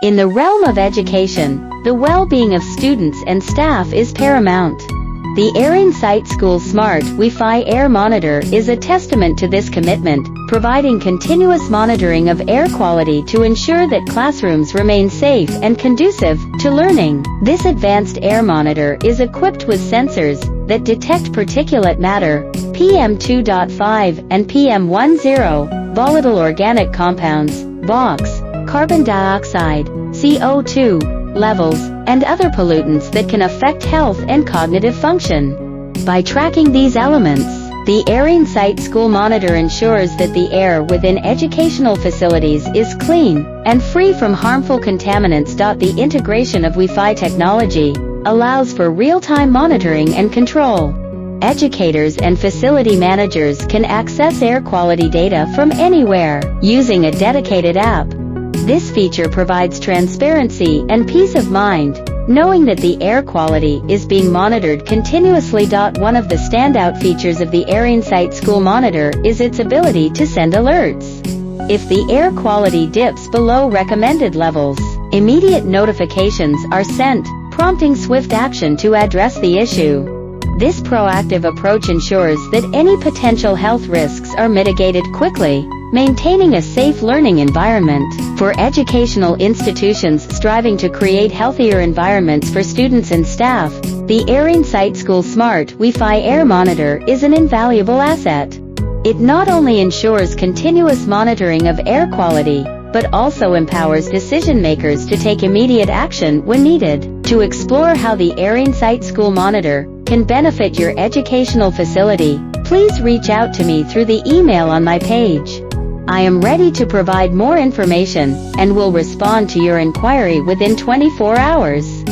In the realm of education, the well-being of students and staff is paramount. The Air Insight School Smart Wi-Fi Air Monitor is a testament to this commitment, providing continuous monitoring of air quality to ensure that classrooms remain safe and conducive to learning. This advanced air monitor is equipped with sensors that detect particulate matter, PM2.5 and PM10, volatile organic compounds, VOCs, carbon dioxide, CO2, levels, and other pollutants that can affect health and cognitive function. By tracking these elements, the Air Insight School Monitor ensures that the air within educational facilities is clean and free from harmful contaminants. The integration of Wi-Fi technology allows for real-time monitoring and control. Educators and facility managers can access air quality data from anywhere using a dedicated app. This feature provides transparency and peace of mind, knowing that the air quality is being monitored continuously. One of the standout features of the Air Insight School Monitor is its ability to send alerts. If the air quality dips below recommended levels, immediate notifications are sent, prompting swift action to address the issue. This proactive approach ensures that any potential health risks are mitigated quickly, maintaining a safe learning environment. For educational institutions striving to create healthier environments for students and staff, the Air Insight School Smart Wi-Fi Air Monitor is an invaluable asset. It not only ensures continuous monitoring of air quality, but also empowers decision-makers to take immediate action when needed. To explore how the Air Insight School Monitor can benefit your educational facility, please reach out to me through the email on my page. I am ready to provide more information and will respond to your inquiry within 24 hours.